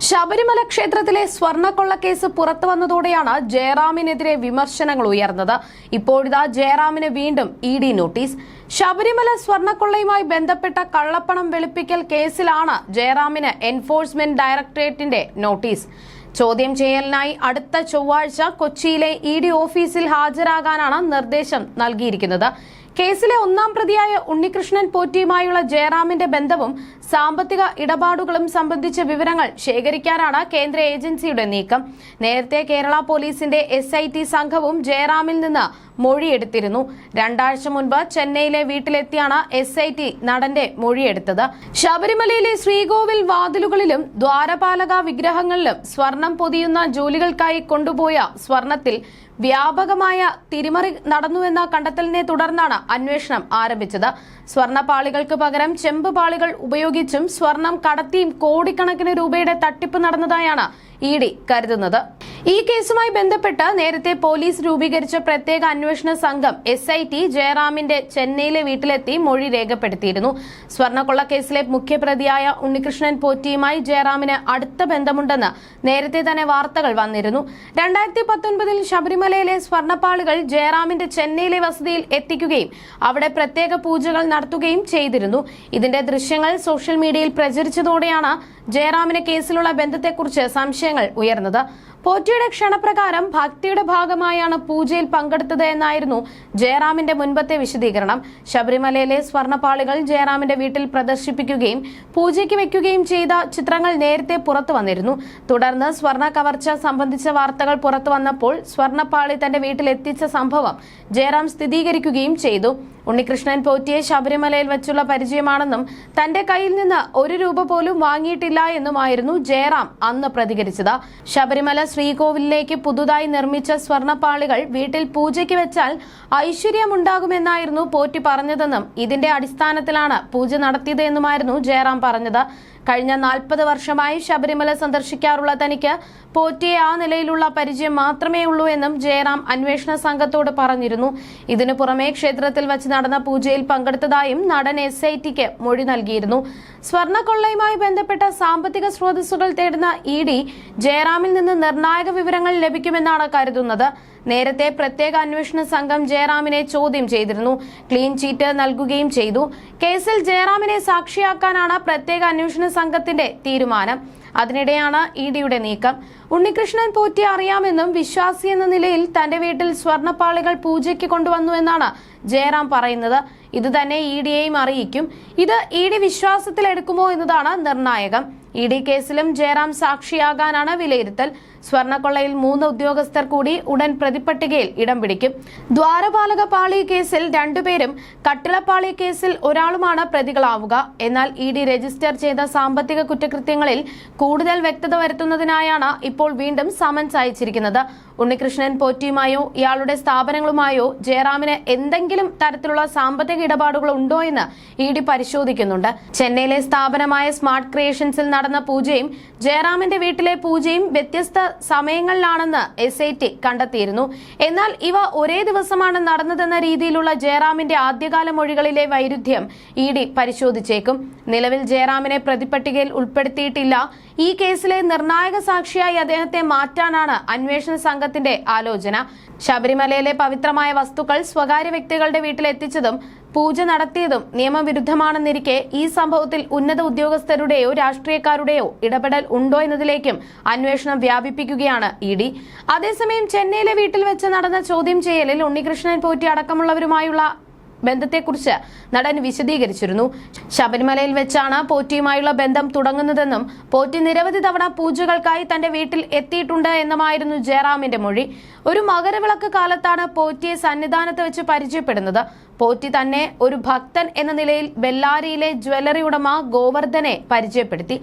ശബരിമല ക്ഷേത്രത്തിലെ സ്വർണ്ണക്കൊള്ളക്കേസ് പുറത്തു വന്നതോടെയാണ് ജയറാമിനെതിരെ വിമർശനങ്ങൾ ഉയർന്നത്. ഇപ്പോഴിതാ ജയറാമിന് വീണ്ടും ഇഡി നോട്ടീസ്. ശബരിമല സ്വർണ്ണക്കൊള്ളയുമായി ബന്ധപ്പെട്ട കള്ളപ്പണം വെളുപ്പിക്കൽ കേസിലാണ് ജയറാമിന് എൻഫോഴ്സ്മെന്റ് ഡയറക്ടറേറ്റിന്റെ നോട്ടീസ്. ചോദ്യം ചെയ്യലിനായി അടുത്ത ചൊവ്വാഴ്ച കൊച്ചിയിലെ ഇഡി ഓഫീസിൽ ഹാജരാകാനാണ് നിർദ്ദേശം നൽകിയിരിക്കുന്നത്. കേസിലെ ഒന്നാം പ്രതിയായ ഉണ്ണികൃഷ്ണൻ പോറ്റിയുമായുള്ള ജയറാമിന്റെ ബന്ധവും സാമ്പത്തിക ഇടപാടുകളും സംബന്ധിച്ച വിവരങ്ങൾ ശേഖരിക്കാനാണ് കേന്ദ്ര ഏജൻസിയുടെ നീക്കം. നേരത്തെ കേരള പോലീസിന്റെ SIT സംഘവും ജയറാമിൽ നിന്ന് മൊഴിയെടുത്തിരുന്നു. 2 ആഴ്ച മുൻപ് ചെന്നൈയിലെ വീട്ടിലെത്തിയാണ് SIT നടന്റെ മൊഴിയെടുത്തത്. ശബരിമലയിലെ ശ്രീകോവിൽ വാതിലുകളിലും ദ്വാരപാലക വിഗ്രഹങ്ങളിലും സ്വർണം പൊതിയുന്ന ജോലികൾക്കായി കൊണ്ടുപോയ സ്വർണത്തിൽ വ്യാപകമായ തിരിമറി നടന്നുവെന്ന കണ്ടെത്തലിനെ തുടർന്നാണ് അന്വേഷണം ആരംഭിച്ചത്. സ്വർണ്ണപ്പാളികൾക്ക് പകരം ചെമ്പ് പാളികൾ ഉപയോഗിച്ചും സ്വർണം കടത്തിയും കോടിക്കണക്കിന് രൂപയുടെ തട്ടിപ്പ് നടന്നതായാണ് ഇഡി കരുതുന്നത്. ഈ കേസുമായി ബന്ധപ്പെട്ട് നേരത്തെ പോലീസ് രൂപീകരിച്ച പ്രത്യേക അന്വേഷണ സംഘം SIT ജയറാമിന്റെ ചെന്നൈയിലെ വീട്ടിലെത്തി മൊഴി രേഖപ്പെടുത്തിയിരുന്നു. സ്വർണ്ണക്കൊള്ളക്കേസിലെ മുഖ്യപ്രതിയായ ഉണ്ണികൃഷ്ണൻ പോറ്റിയുമായി ജയറാമിന് അടുത്ത ബന്ധമുണ്ടെന്ന് നേരത്തെ തന്നെ വാർത്തകൾ വന്നിരുന്നു. 2019 ശബരിമലയിലെ സ്വർണ്ണപ്പാളികൾ ജയറാമിന്റെ ചെന്നൈയിലെ വസതിയിൽ എത്തിക്കുകയും അവിടെ പ്രത്യേക പൂജകൾ നടത്തുകയും ചെയ്തിരുന്നു. ഇതിന്റെ ദൃശ്യങ്ങൾ സോഷ്യൽ മീഡിയയിൽ പ്രചരിച്ചതോടെയാണ് ജയറാമിന് കേസിലുള്ള ബന്ധത്തെക്കുറിച്ച് സംശയങ്ങൾ ഉയർന്നത്. പോറ്റിയുടെ ക്ഷണപ്രകാരം ഭക്തിയുടെ ഭാഗമായാണ് പൂജയിൽ പങ്കെടുത്തത് എന്നായിരുന്നു ജയറാമിന്റെ മുൻപത്തെ വിശദീകരണം. ശബരിമലയിലെ സ്വർണ്ണപ്പാളികൾ ജയറാമിന്റെ വീട്ടിൽ പ്രദർശിപ്പിക്കുകയും പൂജയ്ക്ക് വെക്കുകയും ചെയ്ത ചിത്രങ്ങൾ നേരത്തെ പുറത്തു വന്നിരുന്നു. തുടർന്ന് സ്വർണ്ണ കവർച്ച സംബന്ധിച്ച വാർത്തകൾ പുറത്തു വന്നപ്പോൾ സ്വർണ്ണപ്പാളി തന്റെ വീട്ടിൽ എത്തിച്ച സംഭവം ജയറാം സ്ഥിരീകരിക്കുകയും ചെയ്തു. ഉണ്ണികൃഷ്ണൻ പോറ്റിയെ ശബരിമലയിൽ വെച്ചുള്ള പരിചയമാണെന്നും തന്റെ കയ്യിൽ നിന്ന് 1 രൂപ പോലും വാങ്ങിയിട്ടില്ല എന്നുമായിരുന്നു ജയറാം അന്ന് പ്രതികരിച്ചത്. ശബരിമല ശ്രീകോവിലേക്ക് പുതുതായി നിർമ്മിച്ച സ്വർണ്ണപ്പാളികൾ വീട്ടിൽ പൂജയ്ക്ക് വെച്ചാൽ ഐശ്വര്യമുണ്ടാകുമെന്നായിരുന്നു പോറ്റി പറഞ്ഞതെന്നും ഇതിന്റെ അടിസ്ഥാനത്തിലാണ് പൂജ നടത്തിയത് എന്നുമായിരുന്നു ജയറാം പറഞ്ഞത്. കഴിഞ്ഞ 40 വർഷമായി ശബരിമല സന്ദർശിക്കാറുള്ള തനിക്ക് പോറ്റിയെ ആ നിലയിലുള്ള പരിചയം മാത്രമേ ഉള്ളൂ എന്നും ജയറാം അന്വേഷണ സംഘത്തോട് പറഞ്ഞിരുന്നു. ഇതിനു പുറമെ ക്ഷേത്രത്തിൽ വച്ച് നടന്ന പൂജയിൽ പങ്കെടുത്തതായും നടൻ SITക്ക് മൊഴി നൽകിയിരുന്നു. സ്വർണ്ണക്കൊള്ളയുമായി ബന്ധപ്പെട്ട സാമ്പത്തിക സ്രോതസ്സുകൾ തേടുന്ന ഇഡി ജയറാമിൽ നിന്ന് നിർണായക വിവരങ്ങൾ ലഭിക്കുമെന്നാണ് കരുതുന്നത്. നേരത്തെ പ്രത്യേക അന്വേഷണ സംഘം ജയറാമിനെ ചോദ്യം ചെയ്തിരുന്നു. ക്ലീൻ ചീറ്റ് നൽകുകയും ചെയ്തു. കേസിൽ ജയറാമിനെ സാക്ഷിയാക്കാനാണ് പ്രത്യേക അന്വേഷണ സംഘത്തിന്റെ തീരുമാനം. അതിനിടെയാണ് ഇഡിയുടെ നീക്കം. ഉണ്ണികൃഷ്ണൻ പോറ്റി അറിയാമെന്നും വിശ്വാസി എന്ന നിലയിൽ തന്റെ വീട്ടിൽ സ്വർണ്ണപ്പാളികൾ പൂജയ്ക്ക് കൊണ്ടുവന്നുവെന്നാണ് ജയറാം പറയുന്നത്. ഇത് തന്നെ ഇഡിയെയും അറിയിക്കും. ഇത് ഇഡി വിശ്വാസത്തിലെടുക്കുമോ എന്നതാണ് നിർണായകം. ഇഡി കേസിലും ജയറാം സാക്ഷിയാകാനാണ് വിലയിരുത്തൽ. സ്വർണ്ണക്കൊള്ളയിൽ 3 ഉദ്യോഗസ്ഥർ കൂടി ഉടൻ പ്രതിപട്ടികയിൽ ഇടം പിടിക്കും. ദ്വാരപാലക പാളി കേസിൽ 2 പേരും കട്ടിളപ്പാളി കേസിൽ ഒരാളുമാണ് പ്രതികളാവുക. എന്നാൽ ഇഡി രജിസ്റ്റർ ചെയ്ത സാമ്പത്തിക കുറ്റകൃത്യങ്ങളിൽ കൂടുതൽ വ്യക്തത വരുത്തുന്നതിനായാണ് ഇപ്പോൾ വീണ്ടും സമൻസ് അയച്ചിരിക്കുന്നത്. ഉണ്ണികൃഷ്ണൻ പോറ്റിയുമായോ ഇയാളുടെ സ്ഥാപനങ്ങളുമായോ ജയറാമിന് എന്തെങ്കിലും തരത്തിലുള്ള സാമ്പത്തിക ഇടപാടുകൾ ഉണ്ടോ എന്ന് ഇഡി പരിശോധിക്കുന്നുണ്ട്. ചെന്നൈയിലെ സ്ഥാപനമായ സ്മാർട്ട് ക്രിയേഷൻസിൽ നടന്ന പൂജയും ജയറാമിന്റെ വീട്ടിലെ പൂജയും വ്യത്യസ്ത സമയങ്ങളിലാണെന്ന് SIT കണ്ടെത്തിയിരുന്നു. എന്നാൽ ഇവ ഒരേ ദിവസമാണ് നടന്നതെന്ന രീതിയിലുള്ള ജയറാമിന്റെ ആദ്യകാല മൊഴികളിലെ വൈരുദ്ധ്യം ഇഡി പരിശോധിച്ചേക്കും. നിലവിൽ ജയറാമിനെ പ്രതിപട്ടികയിൽ ഉൾപ്പെടുത്തിയിട്ടില്ല. ഈ കേസിലെ നിർണായക സാക്ഷിയായി അദ്ദേഹത്തെ മാറ്റാനാണ് അന്വേഷണ സംഘത്തിന്റെ ആലോചന. ശബരിമലയിലെ പവിത്രമായ വസ്തുക്കൾ സ്വകാര്യ വ്യക്തികളുടെ വീട്ടിലെത്തിച്ചതും പൂജ നടത്തിയതും നിയമവിരുദ്ധമാണെന്നിരിക്കെ ഈ സംഭവത്തിൽ ഉന്നത ഉദ്യോഗസ്ഥരുടെയോ രാഷ്ട്രീയക്കാരുടെയോ ഇടപെടൽ ഉണ്ടോ എന്നതിലേക്കും അന്വേഷണം വ്യാപിപ്പിക്കുകയാണ് ഇഡി. അതേസമയം ചെന്നൈയിലെ വീട്ടിൽ വെച്ച് നടന്ന ചോദ്യം ചെയ്യലിൽ ഉണ്ണികൃഷ്ണൻ പോറ്റി അടക്കമുള്ളവരുമായുള്ള ബന്ധത്തെക്കുറിച്ച് നടൻ വിശദീകരിച്ചിരുന്നു. ശബരിമലയിൽ വെച്ചാണ് പോറ്റിയുമായുള്ള ബന്ധം തുടങ്ങുന്നതെന്നും പോറ്റി നിരവധി തവണ പൂജകൾക്കായി തന്റെ വീട്ടിൽ എത്തിയിട്ടുണ്ട് എന്നുമായിരുന്നു ജയറാമിന്റെ മൊഴി. ഒരു മകരവിളക്ക് കാലത്താണ് പോറ്റിയെ സന്നിധാനത്ത് വെച്ച് പരിചയപ്പെടുന്നത്. പോറ്റി തന്നെ ഒരു ഭക്തൻ എന്ന നിലയിൽ ബെല്ലാരിയിലെ ജ്വല്ലറി ഉടമ ഗോവർദ്ധനെ പരിചയപ്പെടുത്തി.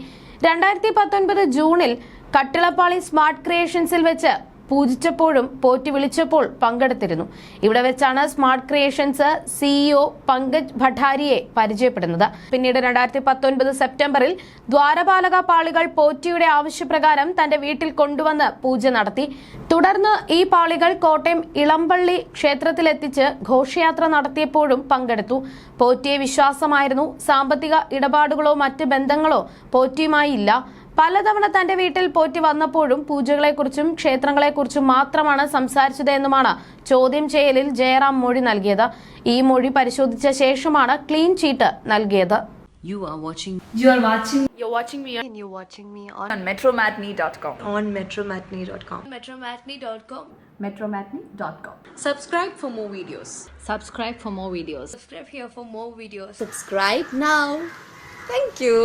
2019 ജൂണിൽ കട്ടിളപ്പാളി സ്മാർട്ട് ക്രിയേഷൻസിൽ വെച്ച് പൂജിച്ചപ്പോഴും പോറ്റി വിളിച്ചപ്പോൾ പങ്കെടുത്തിരുന്നു. ഇവിടെ വെച്ചാണ് സ്മാർട്ട് ക്രിയേഷൻസ് CEO പങ്കജ് ഭട്ടാരിയെ പരിചയപ്പെടുന്നത്. പിന്നീട് 2019 സെപ്റ്റംബറിൽ ദ്വാരപാലക പാളികൾ പോറ്റിയുടെ ആവശ്യപ്രകാരം തന്റെ വീട്ടിൽ കൊണ്ടുവന്ന് പൂജ നടത്തി. തുടർന്ന് ഈ പാളികൾ കോട്ടയം ഇളമ്പള്ളി ക്ഷേത്രത്തിലെത്തിച്ച് ഘോഷയാത്ര നടത്തിയപ്പോഴും പങ്കെടുത്തു. പോറ്റിയെ വിശ്വാസമായിരുന്നു. സാമ്പത്തിക ഇടപാടുകളോ മറ്റ് ബന്ധങ്ങളോ പോറ്റിയുമായി ഇല്ല. പലതവണ തന്റെ വീട്ടിൽ പോറ്റി വന്നപ്പോഴും പൂജകളെക്കുറിച്ചും ക്ഷേത്രങ്ങളെക്കുറിച്ചും മാത്രമാണ് സംസാരിച്ചത് എന്നുമാണ് ചോദ്യം ചെയ്യലിൽ ജയറാം മൊഴി നൽകിയത്. ഈ മൊഴി പരിശോധിച്ച ശേഷമാണ് ക്ലീൻ ചീറ്റ് നൽകിയത്. You're watching me on metromatney.com. on metromatney.com. metromatney.com. Subscribe for more videos. Subscribe for more videos. Subscribe here for more videos. Subscribe now. Thank you.